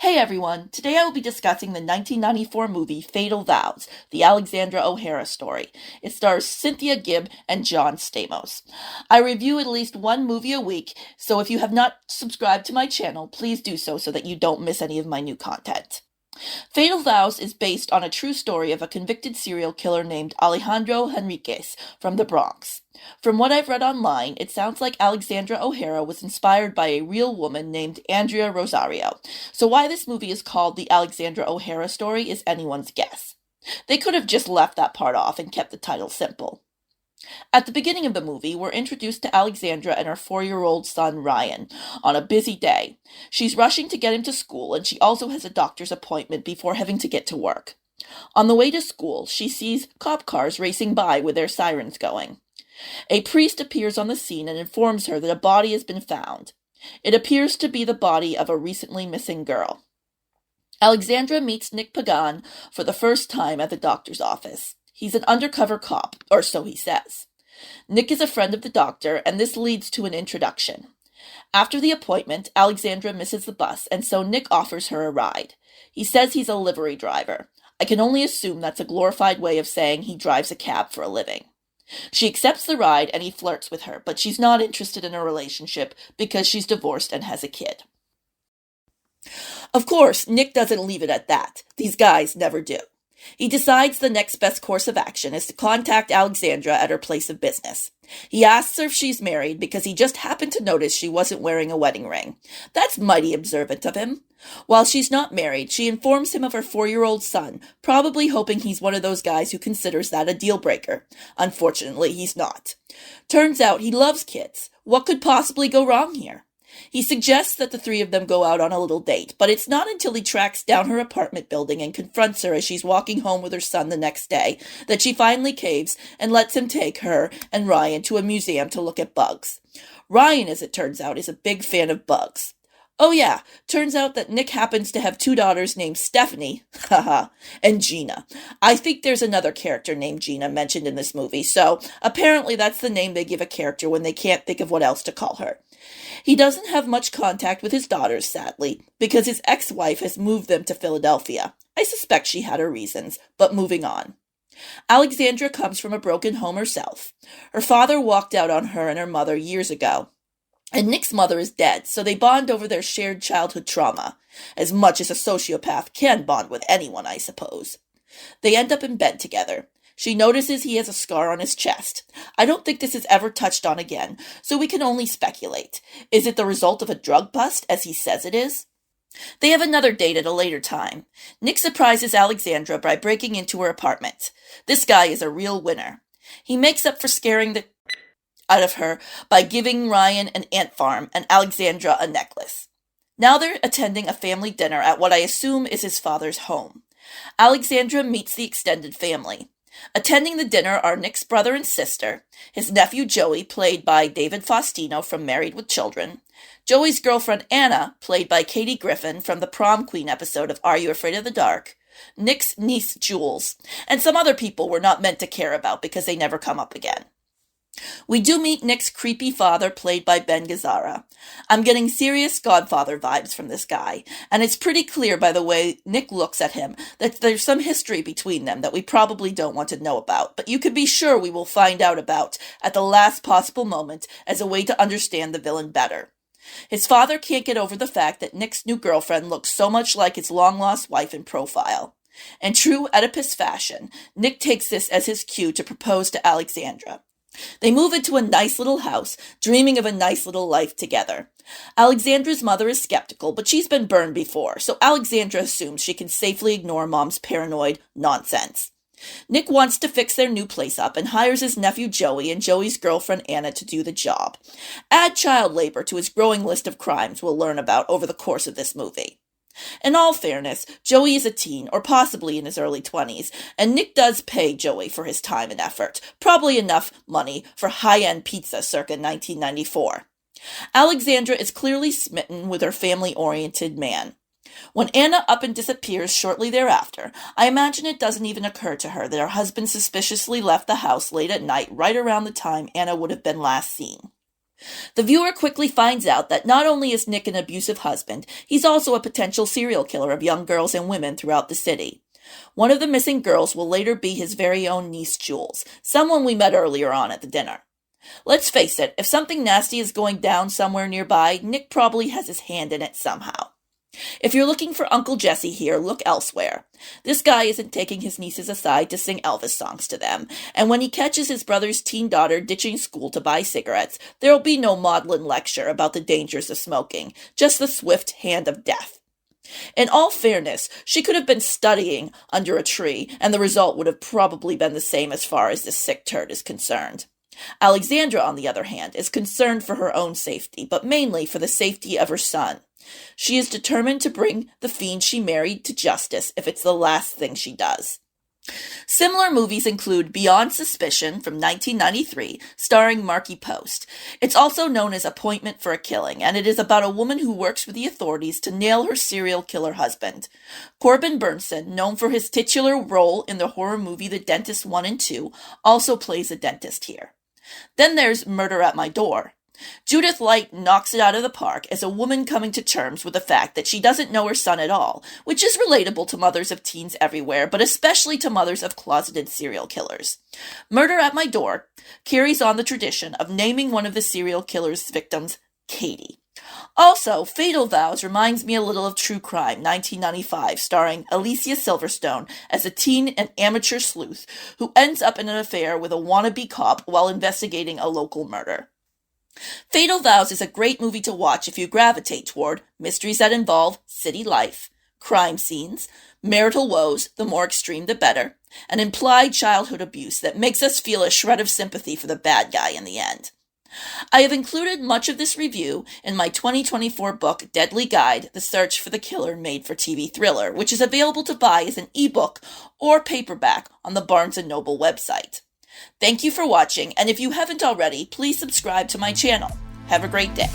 Hey everyone, today I will be discussing the 1994 movie Fatal Vows, the Alexandra O'Hara story. It stars Cynthia Gibb and John Stamos. I review at least one movie a week, so if you have not subscribed to my channel, please do so that you don't miss any of my new content. Fatal Vows is based on a true story of a convicted serial killer named Alejandro Henriquez from the Bronx. From what I've read online, it sounds like Alexandra O'Hara was inspired by a real woman named Andrea Rosario, so why this movie is called the Alexandra O'Hara story is anyone's guess. They could have just left that part off and kept the title simple. At the beginning of the movie, we're introduced to Alexandra and her 4-year-old son, Ryan, on a busy day. She's rushing to get him to school, and she also has a doctor's appointment before having to get to work. On the way to school, she sees cop cars racing by with their sirens going. A priest appears on the scene and informs her that a body has been found. It appears to be the body of a recently missing girl. Alexandra meets Nick Pagan for the first time at the doctor's office. He's an undercover cop, or so he says. Nick is a friend of the doctor, and this leads to an introduction. After the appointment, Alexandra misses the bus, and so Nick offers her a ride. He says he's a livery driver. I can only assume that's a glorified way of saying he drives a cab for a living. She accepts the ride, and he flirts with her, but she's not interested in a relationship because she's divorced and has a kid. Of course, Nick doesn't leave it at that. These guys never do. He decides the next best course of action is to contact Alexandra at her place of business. He asks her if she's married because he just happened to notice she wasn't wearing a wedding ring. That's mighty observant of him. While she's not married, she informs him of her 4-year-old son, probably hoping he's one of those guys who considers that a deal breaker. Unfortunately, he's not. Turns out he loves kids. What could possibly go wrong here? He suggests that the three of them go out on a little date, but it's not until he tracks down her apartment building and confronts her as she's walking home with her son the next day that she finally caves and lets him take her and Ryan to a museum to look at bugs. Ryan, as it turns out, is a big fan of bugs. Oh yeah, turns out that Nick happens to have 2 daughters named Stephanie, and Gina. I think there's another character named Gina mentioned in this movie, so apparently that's the name they give a character when they can't think of what else to call her. He doesn't have much contact with his daughters, sadly, because his ex-wife has moved them to Philadelphia. I suspect she had her reasons, but moving on. Alexandra comes from a broken home herself. Her father walked out on her and her mother years ago. And Nick's mother is dead, so they bond over their shared childhood trauma, as much as a sociopath can bond with anyone, I suppose. They end up in bed together. She notices he has a scar on his chest. I don't think this is ever touched on again, so we can only speculate. Is it the result of a drug bust, as he says it is? They have another date at a later time. Nick surprises Alexandra by breaking into her apartment. This guy is a real winner. He makes up for scaring the out of her by giving Ryan an ant farm and Alexandra a necklace. Now they're attending a family dinner at what I assume is his father's home. Alexandra meets the extended family. Attending the dinner are Nick's brother and sister, his nephew Joey, played by David Faustino from Married with Children, Joey's girlfriend Anna, played by Katie Griffin from the Prom Queen episode of Are You Afraid of the Dark, Nick's niece Jules, and some other people we're not meant to care about because they never come up again. We do meet Nick's creepy father, played by Ben Gazzara. I'm getting serious Godfather vibes from this guy, and it's pretty clear by the way Nick looks at him that there's some history between them that we probably don't want to know about, but you can be sure we will find out about at the last possible moment as a way to understand the villain better. His father can't get over the fact that Nick's new girlfriend looks so much like his long-lost wife in profile. In true Oedipus fashion, Nick takes this as his cue to propose to Alexandra. They move into a nice little house, dreaming of a nice little life together. Alexandra's mother is skeptical, but she's been burned before, so Alexandra assumes she can safely ignore Mom's paranoid nonsense. Nick wants to fix their new place up and hires his nephew Joey and Joey's girlfriend Anna to do the job. Add child labor to his growing list of crimes we'll learn about over the course of this movie. In all fairness, Joey is a teen, or possibly in his early 20s, and Nick does pay Joey for his time and effort, probably enough money for high-end pizza circa 1994. Alexandra is clearly smitten with her family-oriented man. When Anna up and disappears shortly thereafter, I imagine it doesn't even occur to her that her husband suspiciously left the house late at night right around the time Anna would have been last seen. The viewer quickly finds out that not only is Nick an abusive husband, he's also a potential serial killer of young girls and women throughout the city. One of the missing girls will later be his very own niece Jules, someone we met earlier on at the dinner. Let's face it, if something nasty is going down somewhere nearby, Nick probably has his hand in it somehow. If you're looking for Uncle Jesse here, look elsewhere. This guy isn't taking his nieces aside to sing Elvis songs to them, and when he catches his brother's teen daughter ditching school to buy cigarettes, there'll be no maudlin lecture about the dangers of smoking, just the swift hand of death. In all fairness, she could have been studying under a tree, and the result would have probably been the same as far as this sick turd is concerned. Alexandra, on the other hand, is concerned for her own safety, but mainly for the safety of her son. She is determined to bring the fiend she married to justice if it's the last thing she does. Similar movies include Beyond Suspicion from 1993, starring Marky Post. It's also known as Appointment for a Killing, and it is about a woman who works with the authorities to nail her serial killer husband. Corbin Burnson, known for his titular role in the horror movie The Dentist 1 and 2, also plays a dentist here. Then there's Murder at My Door. Judith Light knocks it out of the park as a woman coming to terms with the fact that she doesn't know her son at all, which is relatable to mothers of teens everywhere, but especially to mothers of closeted serial killers. Murder at My Door carries on the tradition of naming one of the serial killer's victims Katie. Also, Fatal Vows reminds me a little of True Crime 1995, starring Alicia Silverstone as a teen and amateur sleuth who ends up in an affair with a wannabe cop while investigating a local murder. Fatal Vows is a great movie to watch if you gravitate toward mysteries that involve city life, crime scenes, marital woes, the more extreme the better, and implied childhood abuse that makes us feel a shred of sympathy for the bad guy in the end. I have included much of this review in my 2024 book, Deadly Guide, The Search for the Killer Made for TV Thriller, which is available to buy as an ebook or paperback on the Barnes & Noble website. Thank you for watching, and if you haven't already, please subscribe to my channel. Have a great day.